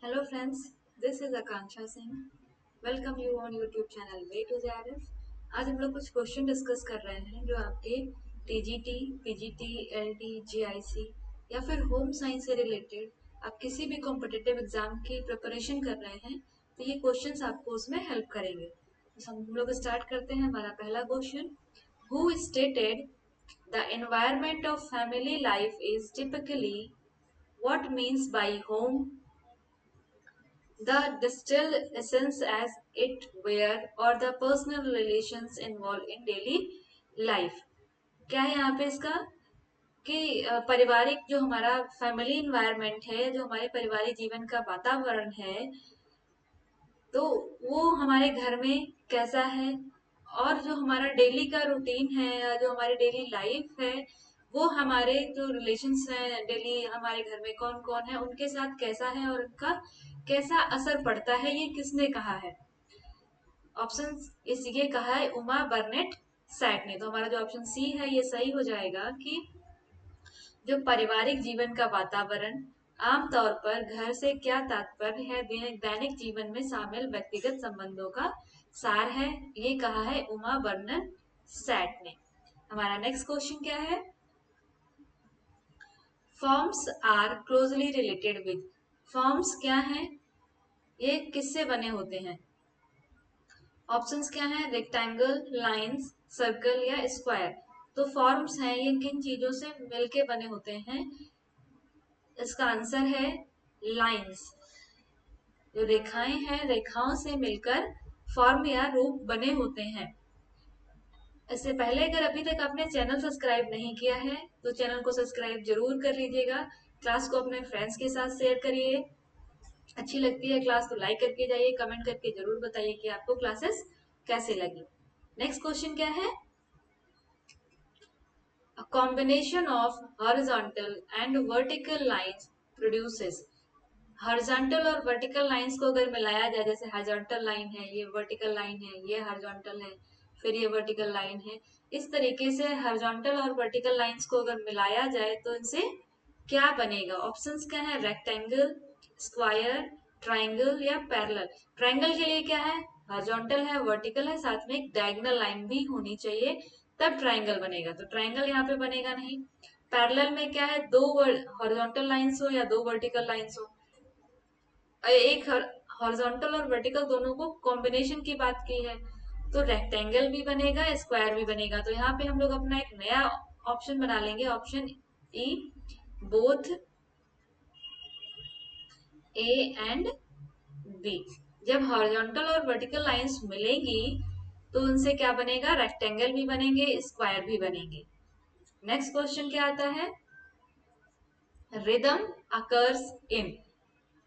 Hello friends, this is Akanksha Singh. Welcome you on YouTube channel Way to JRF. आज हम लोग कुछ question discuss कर रहे हैं जो आपके टीजीटी, पीजीटी, एलटी, जीआईसी या फिर होम साइंस से रिलेटेड आप किसी भी कॉम्पिटिटिव एग्जाम की प्रिपरेशन कर रहे हैं तो ये क्वेश्चंस आपको उसमें हेल्प करेंगे। तो हम लोग स्टार्ट करते हैं। हमारा पहला question, who stated the environment of family life is typically what means by home, the distilled essence as it were, or the personal relations involved in daily life। क्या है यहाँ पे इसका कि पारिवारिक जो हमारा फैमिली इन्वायरमेंट है, जो हमारे पारिवारिक जीवन का वातावरण है, तो वो हमारे घर में कैसा है, और जो हमारा डेली का रूटीन है या जो हमारी डेली लाइफ है वो हमारे जो रिलेशंस हैं डेली हमारे घर में कौन कौन है उनके साथ कैसा है और उनका कैसा असर पड़ता है, ये किसने कहा है। ऑप्शन इस ये कहा है उमा बर्नेट सैट ने। तो हमारा जो ऑप्शन सी है ये सही हो जाएगा कि जो पारिवारिक जीवन का वातावरण आमतौर पर घर से क्या तात्पर्य है, दैनिक जीवन में शामिल व्यक्तिगत संबंधों का सार है, ये कहा है उमा बर्नन सैट ने। हमारा नेक्स्ट क्वेश्चन क्या है, forms are closely related with. Forms क्या है, ये किससे बने होते हैं। ऑप्शंस क्या है, रेक्टेंगल, लाइंस, सर्कल या स्क्वायर। तो फॉर्म्स हैं ये किन चीजों से मिलके बने होते हैं। इसका आंसर है लाइंस। जो रेखाएं हैं रेखाओं से मिलकर फॉर्म या रूप बने होते हैं। इससे पहले अगर अभी तक आपने चैनल सब्सक्राइब नहीं किया है तो चैनल को सब्सक्राइब जरूर कर लीजिएगा। क्लास को अपने फ्रेंड्स के साथ शेयर करिए। अच्छी लगती है क्लास तो लाइक करके जाइए, कमेंट करके जरूर बताइए कि आपको क्लासेस कैसे लगी। नेक्स्ट क्वेश्चन क्या है, a combination of horizontal and vertical lines produces। Horizontal और वर्टिकल लाइंस को अगर मिलाया जाए, जैसे हॉरिजॉन्टल लाइन है, ये वर्टिकल लाइन है, ये हॉरिजॉन्टल है, फिर ये वर्टिकल लाइन है, इस तरीके से हॉरिजॉन्टल और वर्टिकल लाइंस को अगर मिलाया जाए तो इनसे क्या बनेगा। ऑप्शंस क्या है, रेक्टेंगल, स्क्वायर, ट्राइंगल या पैरेलल। ट्राइंगल के लिए क्या है, हॉरिजॉन्टल है, वर्टिकल है, साथ में एक डायगोनल लाइन भी होनी चाहिए तब ट्राइंगल बनेगा। तो ट्राइंगल यहाँ पे बनेगा नहीं। पैरेलल में क्या है, दो हॉरिजॉन्टल लाइंस हो या दो वर्टिकल लाइंस हो। एक हॉरिजॉन्टल और वर्टिकल दोनों को कॉम्बिनेशन की बात की है तो रेक्टेंगल भी बनेगा, स्क्वायर भी बनेगा। तो यहाँ पे हम लोग अपना एक नया ऑप्शन बना लेंगे, option E, both A and B. जब हॉरिजॉन्टल और वर्टिकल लाइंस मिलेंगी तो उनसे क्या बनेगा, रेक्टेंगल भी बनेंगे, स्क्वायर भी बनेंगे। नेक्स्ट क्वेश्चन क्या आता है, रिदम अकर्स इन।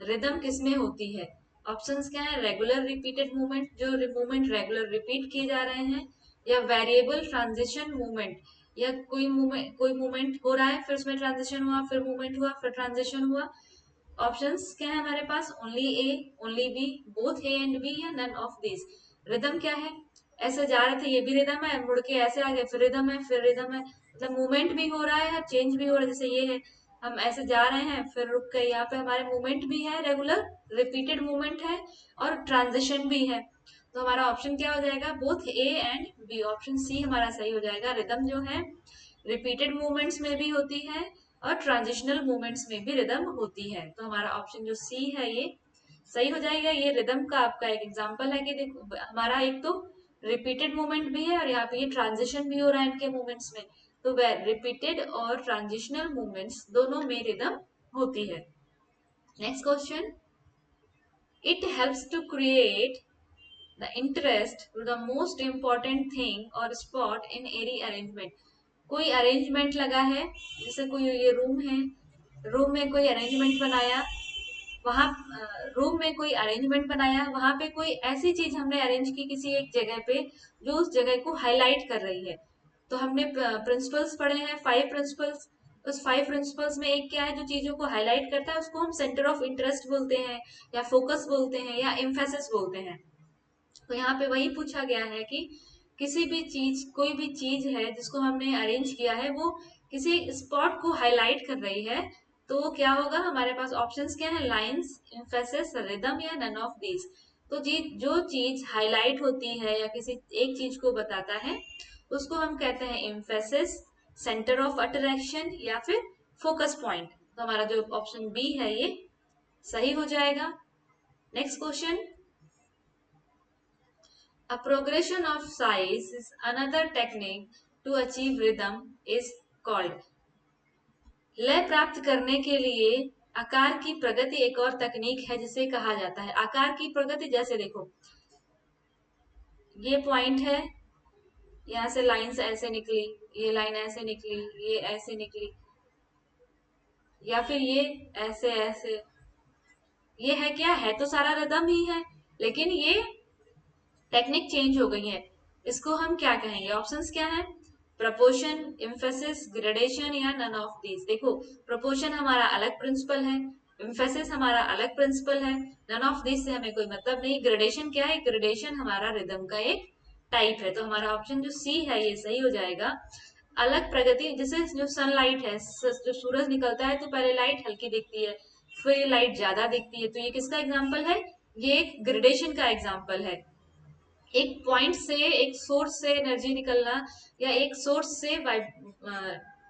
रिदम किसमें होती है। ऑप्शंस क्या है, रेगुलर रिपीटेड मूवमेंट, जो मूवमेंट रेगुलर रिपीट किए जा रहे हैं, या वेरिएबल ट्रांजिशन मूवमेंट, या कोई मूवमेंट हो रहा है फिर उसमें ट्रांजिशन हुआ, फिर मूवमेंट हुआ, फिर ट्रांजिशन हुआ। ऑप्शंस क्या है हमारे पास, only A, only B, both A and B, या नन ऑफ दिस। रिदम क्या है, ऐसे जा रहे थे ये भी रिदम है, मुड़ के ऐसे आ गए फिर रिदम है, फिर रिदम है, मतलब मूवमेंट भी हो रहा है, चेंज भी हो रहा है। जैसे ये है, हम ऐसे जा रहे हैं फिर रुक गए, यहाँ पे हमारे मूवमेंट भी है, रेगुलर रिपीटेड मूवमेंट है, और ट्रांजिशन भी है। तो हमारा ऑप्शन क्या हो जाएगा, both A and B. Option C हमारा सही हो जाएगा। रिदम जो है रिपीटेड मूवमेंट्स में भी होती है और ट्रांजिशनल मूवमेंट्स में भी रिदम होती है। तो हमारा ऑप्शन जो सी है ये सही हो जाएगा। ये रिदम का आपका एक एग्जांपल है कि देखो हमारा एक तो रिपीटेड मूवमेंट भी है और यहाँ पे ये ट्रांजिशन भी हो रहा है इनके मूवमेंट्स में। तो रिपीटेड और ट्रांजिशनल मूवमेंट्स दोनों में रिदम होती है। Next question, it helps to create the interest to the most important thing और स्पॉट इन एरी अरेंजमेंट। कोई अरेंजमेंट लगा है, जैसे कोई ये रूम है, रूम में कोई अरेंजमेंट बनाया, वहां रूम में कोई अरेंजमेंट बनाया, वहां पे कोई ऐसी चीज हमने अरेंज की किसी एक जगह पे जो उस जगह को हाईलाइट कर रही है। तो हमने प्रिंसिपल्स पढ़े हैं, 5 प्रिंसिपल्स। उस 5 प्रिंसिपल्स में एक क्या है जो चीजों को हाईलाइट करता है, उसको हम सेंटर ऑफ इंटरेस्ट बोलते हैं, या फोकस बोलते हैं, या एम्फेसिस बोलते हैं। तो यहाँ पे वही पूछा गया है कि किसी भी चीज, कोई भी चीज है जिसको हमने अरेंज किया है वो किसी स्पॉट को हाईलाइट कर रही है, तो क्या होगा, हमारे पास ऑप्शंस क्या है, लाइंस, एम्फेसिस, रिदम या नन ऑफ दीज। तो जी जो चीज हाईलाइट होती है या किसी एक चीज को बताता है उसको हम कहते हैं एम्फेसिस, सेंटर ऑफ अट्रैक्शन या फिर फोकस पॉइंट। तो हमारा जो ऑप्शन बी है ये सही हो जाएगा। Next question, a progression of size is another technique to achieve rhythm is called। लय प्राप्त करने के लिए आकार की प्रगति एक और तकनीक है जिसे कहा जाता है। आकार की प्रगति जैसे देखो ये पॉइंट है, यहाँ से लाइंस ऐसे निकली, ये लाइन ऐसे निकली, ये ऐसे निकली, या फिर ये ऐसे ऐसे, ये है क्या है, तो सारा रिदम ही है, लेकिन ये टेक्निक चेंज हो गई है। इसको हम क्या कहेंगे, ऑप्शंस क्या है, प्रपोर्शन, एम्फेसिस, ग्रेडेशन या नन ऑफ दीज। देखो प्रपोर्शन हमारा अलग प्रिंसिपल है, एम्फेसिस हमारा अलग प्रिंसिपल है, नन ऑफ दीज से हमें कोई मतलब नहीं। ग्रेडेशन क्या है, ग्रेडेशन हमारा रिदम का एक टाइप है। तो हमारा ऑप्शन जो सी है ये सही हो जाएगा। अलग प्रगति, जैसे जो सनलाइट है, जो सूरज निकलता है तो पहले लाइट हल्की दिखती है, फिर लाइट ज्यादा दिखती है, तो ये किसका एग्जाम्पल है, ये एक ग्रेडेशन का एग्जाम्पल है। एक पॉइंट से, एक सोर्स से एनर्जी निकलना या एक सोर्स से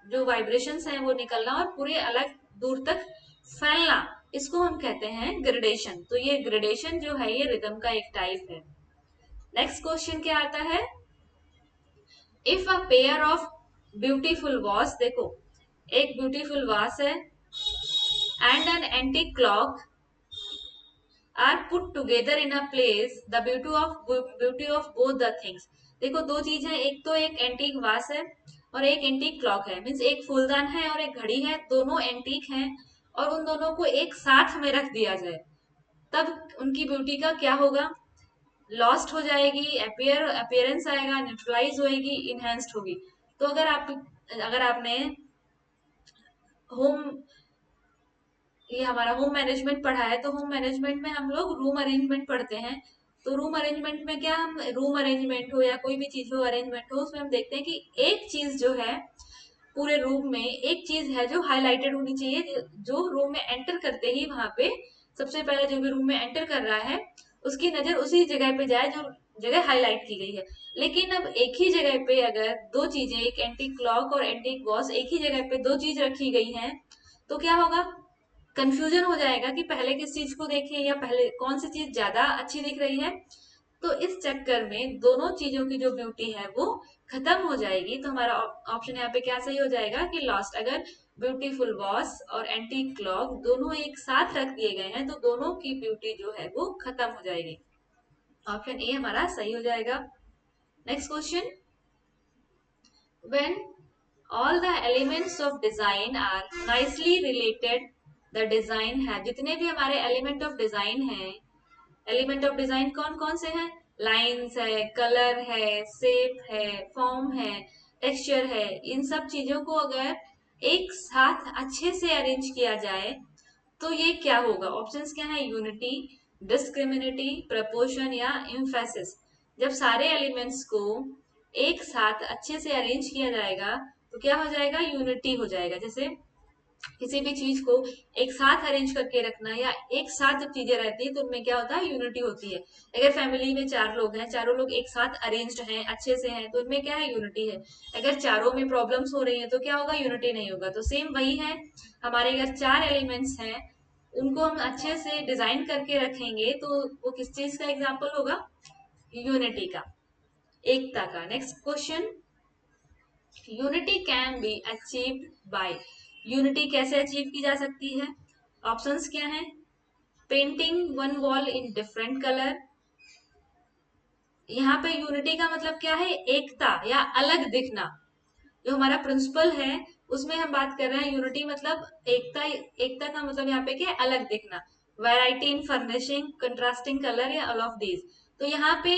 जो वाइब्रेशंस हैं वो निकलना और पूरे अलग दूर तक फैलना, इसको हम कहते हैं ग्रेडेशन। तो ये ग्रेडेशन जो है ये रिदम का एक टाइप है। नेक्स्ट क्वेश्चन क्या आता है, if a pair of beautiful vase, देखो एक ब्यूटीफुल वॉस है and an antique clock are put together in a place, the beauty of both the things. देखो दो चीज है, एक तो एक एंटीक वास है और एक एंटीक क्लॉक है, मीन्स एक फूलदान है और एक घड़ी है, दोनों एंटीक हैं और उन दोनों को एक साथ में रख दिया जाए तब उनकी ब्यूटी का क्या होगा, लॉस्ट हो जाएगी, अपीयरेंस आएगा, न्यूट्रलाइज होएगी, इनहेंस्ड होगी। तो अगर आपने होम, ये हमारा होम मैनेजमेंट पढ़ा है, तो होम मैनेजमेंट में हम लोग रूम अरेंजमेंट पढ़ते हैं। तो रूम अरेंजमेंट में क्या, हम रूम अरेंजमेंट हो या कोई भी चीज हो अरेंजमेंट हो, उसमें हम देखते हैं कि एक चीज जो है पूरे रूम में, एक चीज है जो हाईलाइटेड होनी चाहिए, जो रूम में एंटर करते ही वहां पे सबसे पहले जो भी रूम में एंटर कर रहा है उसकी नजर उसी जगह पे जाए जो जगह हाईलाइट की गई है। लेकिन अब एक ही जगह पे अगर दो चीजें, एक एंटीक क्लॉक और एंटीक वॉच, एक ही जगह पे दो चीज रखी गई हैं तो क्या होगा, कंफ्यूजन हो जाएगा कि पहले किस चीज को देखें या पहले कौन सी चीज ज्यादा अच्छी दिख रही है। तो इस चक्कर में दोनों चीजों की जो ब्यूटी है वो खत्म हो जाएगी। तो हमारा ऑप्शन यहाँ पे क्या सही हो जाएगा कि लॉस्ट। अगर ब्यूटीफुल वॉच और एंटीक क्लॉक दोनों एक साथ रख दिए गए हैं तो दोनों की ब्यूटी जो है वो खत्म हो जाएगी। ऑप्शन ए हमारा सही हो जाएगा। Next question, when all the elements of design are nicely related, the design है, जितने भी हमारे एलिमेंट ऑफ डिजाइन हैं, एलिमेंट ऑफ डिजाइन कौन कौन से हैं, लाइंस है, कलर है, शेप है, फॉर्म है, टेक्सचर है, इन सब चीजों को अगर एक साथ अच्छे से अरेंज किया जाए तो ये क्या होगा, ऑप्शंस क्या है, यूनिटी, डिस्क्रिमिनिटी, प्रपोर्शन या इम्फेसिस। जब सारे एलिमेंट्स को एक साथ अच्छे से अरेंज किया जाएगा तो क्या हो जाएगा, यूनिटी हो जाएगा। जैसे किसी भी चीज को एक साथ अरेंज करके रखना या एक साथ जब चीजें रहती है तो उनमें क्या होता है, यूनिटी होती है। अगर फैमिली में चार लोग हैं, चारों लोग एक साथ अरेंज्ड हैं, अच्छे से हैं, तो उनमें क्या है, यूनिटी है। अगर चारों में प्रॉब्लम्स हो रही है तो क्या होगा, यूनिटी नहीं होगा। तो सेम वही है, हमारे अगर चार एलिमेंट्स हैं उनको हम अच्छे से डिजाइन करके रखेंगे तो वो किस चीज का एग्जाम्पल होगा, यूनिटी का, एकता का। Next question, unity can be achieved by, unity कैसे अचीव की जा सकती है, ऑप्शंस क्या है, painting one wall in different colour. यहाँ पे यूनिटी का मतलब क्या है, एकता या अलग दिखना। जो हमारा प्रिंसिपल है उसमें हम बात कर रहे हैं, यूनिटी मतलब एकता, एकता का मतलब यहाँ पे क्या है, अलग दिखना। Variety in furnishing, contrasting colour या ऑल ऑफ दीज। तो यहाँ पे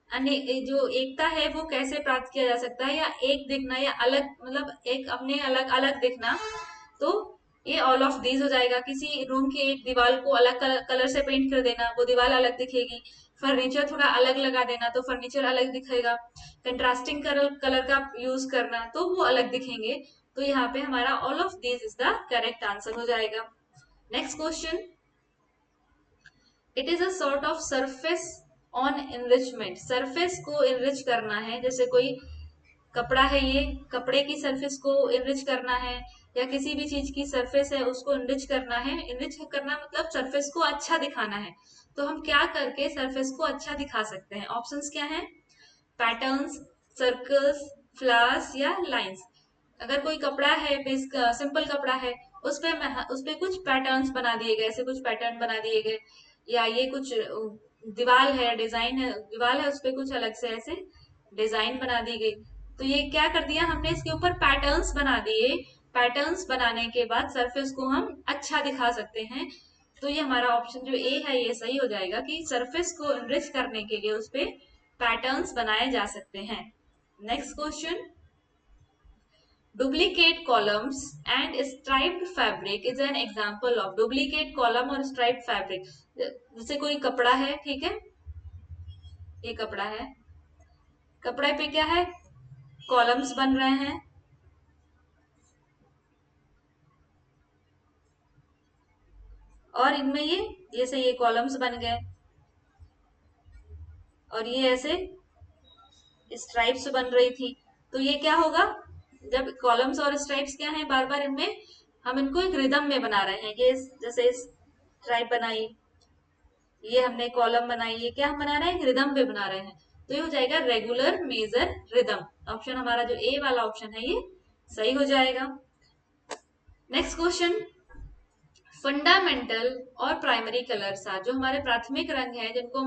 जो एकता है वो कैसे प्राप्त किया जा सकता है, या एक दिखना या अलग, मतलब एक अपने अलग अलग दिखना, तो ये ऑल ऑफ दीज हो जाएगा। किसी रूम की एक दीवार को अलग कलर से पेंट कर देना, वो दीवार अलग दिखेगी। फर्नीचर थोड़ा अलग लगा देना तो फर्नीचर अलग दिखेगा। कंट्रास्टिंग कलर का यूज करना तो वो अलग दिखेंगे। तो यहाँ पे हमारा all of these is the correct answer हो जाएगा। Next question, it is a sort of surface on enrichment. Surface को इनरिच करना है, जैसे कोई कपड़ा है, ये कपड़े की सरफेस को इनरिच करना है, या किसी भी चीज की सरफेस है उसको इनरिच करना है। इनरिच करना मतलब सरफेस को अच्छा दिखाना है। तो हम क्या करके सरफेस को अच्छा दिखा सकते हैं? ऑप्शंस क्या हैं? पैटर्न्स, सर्कल्स, फ्लावर्स या लाइंस। अगर कोई कपड़ा है, सिंपल कपड़ा है, उस पे कुछ पैटर्न्स बना दिए गए, ऐसे कुछ पैटर्न बना दिए गए, या ये कुछ दीवार है, डिजाइन है, दीवार है, उस पे कुछ अलग से ऐसे डिजाइन बना दी गई। तो ये क्या कर दिया हमने, इसके ऊपर पैटर्न्स बना दिए। पैटर्न्स बनाने के बाद सरफेस को हम अच्छा दिखा सकते हैं। तो ये हमारा ऑप्शन जो ए है ये सही हो जाएगा कि सरफेस को एनरिच करने के लिए उस पे पैटर्न्स बनाए जा सकते हैं। Next question, duplicate columns and striped fabric is an example of. Duplicate column और स्ट्राइप्ड फैब्रिक, जैसे कोई कपड़ा है, ठीक है, ये कपड़ा है, कपड़े पे क्या है, कॉलम्स बन रहे हैं, और इनमें ये जैसे ये कॉलम्स बन गए, और ये ऐसे स्ट्राइप्स बन रही थी। तो ये क्या होगा, जब कॉलम्स और स्ट्राइप्स क्या है, बार बार इनमें हम इनको एक रिदम में बना रहे हैं। ये जैसे स्ट्राइप बनाई, ये हमने कॉलम बनाई, ये क्या हम बना रहे हैं, रिदम पे बना रहे हैं। तो ये हो जाएगा रेगुलर मेजर रिदम। ऑप्शन हमारा जो ए वाला ऑप्शन है ये सही हो जाएगा। नेक्स्ट क्वेश्चन, फंडामेंटल और प्राइमरी कलर्स आर। जो हमारे प्राथमिक रंग है, जिनको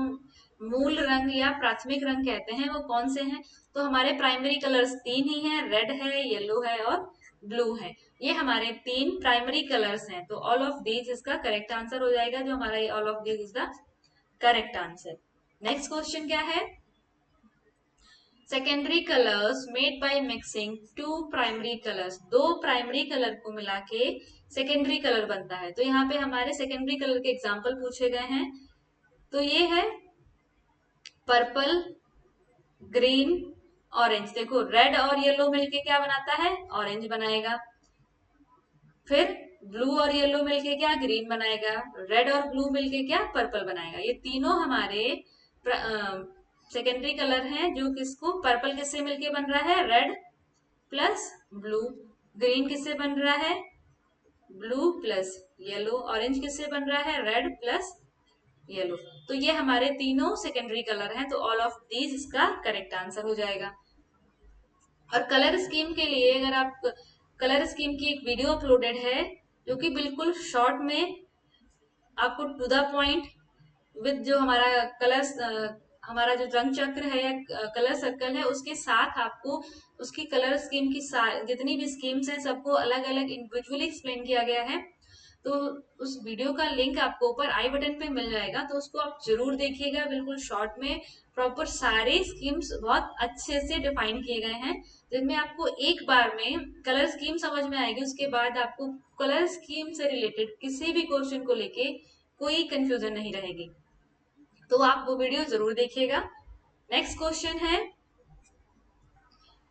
मूल रंग या प्राथमिक रंग कहते हैं, वो कौन से हैं? तो हमारे प्राइमरी कलर्स तीन ही हैं, रेड है, येलो है और ब्लू है। ये हमारे तीन प्राइमरी कलर्स हैं। तो ऑल ऑफ दीज इसका करेक्ट आंसर हो जाएगा, जो हमारा ये all of these is the correct answer. Next question क्या है, secondary colours made by mixing two primary colours. दो प्राइमरी कलर को मिला के सेकेंडरी कलर बनता है। तो यहाँ पे हमारे सेकेंडरी कलर के एग्जाम्पल पूछे गए हैं। तो ये है पर्पल, ग्रीन, ऑरेंज। देखो रेड और येलो मिलके क्या बनाता है, ऑरेंज बनाएगा। फिर ब्लू और येलो मिलके क्या, ग्रीन बनाएगा। रेड और ब्लू मिलके क्या, पर्पल बनाएगा। ये तीनों हमारे सेकेंडरी कलर हैं। जो किसको, पर्पल किससे मिलके बन रहा है, रेड प्लस ब्लू। ग्रीन किससे बन रहा है, ब्लू प्लस येलो। ऑरेंज किससे बन रहा है, रेड प्लस येलो। तो ये हमारे तीनों सेकेंडरी कलर हैं। तो ऑल ऑफ दीज इसका करेक्ट आंसर हो जाएगा। और कलर स्कीम के लिए, अगर आप, कलर स्कीम की एक वीडियो अपलोडेड है जो कि बिल्कुल शॉर्ट में आपको टू द पॉइंट विद जो हमारा कलर्स, हमारा जो रंग चक्र है या कलर सर्कल है, उसके साथ आपको उसकी कलर स्कीम की जितनी भी स्कीम्स हैं सबको अलग अलग इंडिविजुअली एक्सप्लेन किया गया है। तो उस वीडियो का लिंक आपको ऊपर आई बटन पे मिल जाएगा, तो उसको आप जरूर देखिएगा। बिल्कुल शॉर्ट में प्रॉपर सारे स्कीम्स बहुत अच्छे से डिफाइन किए गए हैं, जिनमें आपको एक बार में कलर स्कीम समझ में आएगी। उसके बाद आपको कलर स्कीम से रिलेटेड किसी भी क्वेश्चन को लेके कोई कंफ्यूजन नहीं रहेगी। तो आप वो वीडियो जरूर देखिएगा। नेक्स्ट क्वेश्चन है,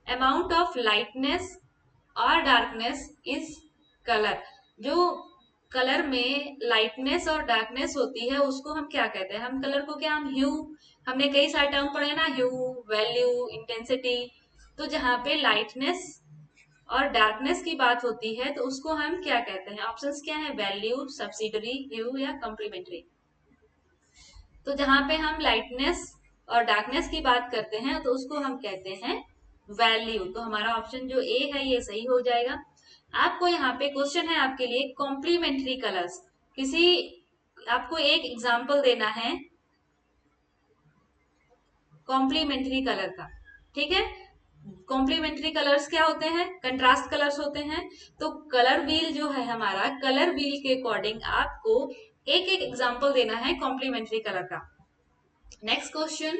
अमाउंट ऑफ लाइटनेस और डार्कनेस इज कलर। जो कलर में लाइटनेस और डार्कनेस होती है उसको हम क्या कहते हैं? हम कलर को क्या, हम ह्यू, हमने कई सारे टर्म पढ़े ना, ह्यू, वैल्यू, इंटेंसिटी। तो जहां पे लाइटनेस और डार्कनेस की बात होती है तो उसको हम क्या कहते हैं? ऑप्शंस क्या है, वैल्यू, सब्सिडरी, ह्यू या कॉम्प्लीमेंट्री। तो जहां पे हम लाइटनेस और डार्कनेस की बात करते हैं तो उसको हम कहते हैं वैल्यू। तो हमारा ऑप्शन जो ए है ये सही हो जाएगा। आपको यहाँ पे क्वेश्चन है आपके लिए, कॉम्प्लीमेंट्री कलर्स। किसी, आपको एक एग्जाम्पल देना है कॉम्प्लीमेंट्री कलर का, ठीक है। कॉम्प्लीमेंट्री कलर्स क्या होते हैं, कंट्रास्ट कलर्स होते हैं। तो कलर व्हील जो है हमारा, कलर व्हील के अकॉर्डिंग आपको एक एक एग्जाम्पल देना है कॉम्प्लीमेंट्री कलर का। Next question,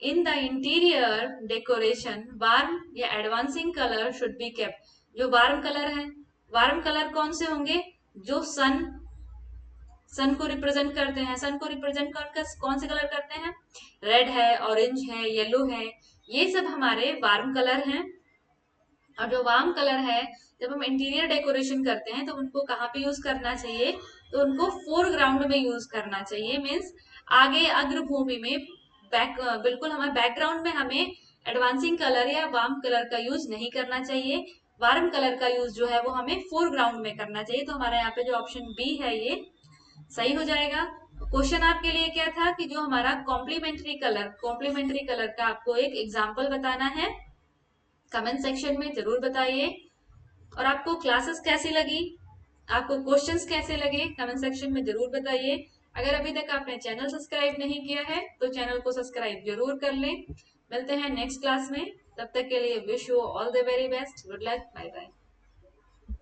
in the interior decoration warm या advancing colour should be kept. जो वार्म कलर है, वार्म कलर कौन से होंगे, जो सन को रिप्रेजेंट करते हैं। सन को रिप्रेजेंट कौन से कलर करते हैं, रेड है, ऑरेंज है, येलो है, ये सब हमारे वार्म कलर हैं। और जो वार्म कलर है, जब हम इंटीरियर डेकोरेशन करते हैं तो उनको कहाँ पे यूज करना चाहिए, तो उनको फोरग्राउंड में यूज करना चाहिए। मीन्स आगे अग्रभूमि में, बिल्कुल हमारे बैकग्राउंड में हमें एडवांसिंग कलर या वार्म कलर का यूज नहीं करना चाहिए। वार्म कलर का यूज जो है वो हमें फोरग्राउंड में करना चाहिए। तो हमारा यहाँ पे जो ऑप्शन बी है ये सही हो जाएगा। क्वेश्चन आपके लिए क्या था कि जो हमारा कॉम्प्लीमेंट्री कलर का आपको एक एग्जाम्पल बताना है। कमेंट सेक्शन में जरूर बताइए। और आपको क्लासेस कैसी लगी, आपको क्वेश्चंस कैसे लगे, कमेंट सेक्शन में जरूर बताइए। अगर अभी तक आपने चैनल सब्सक्राइब नहीं किया है तो चैनल को सब्सक्राइब जरूर कर लें। मिलते हैं नेक्स्ट क्लास में, तब तक के लिए wish you all the very best, good luck, bye bye.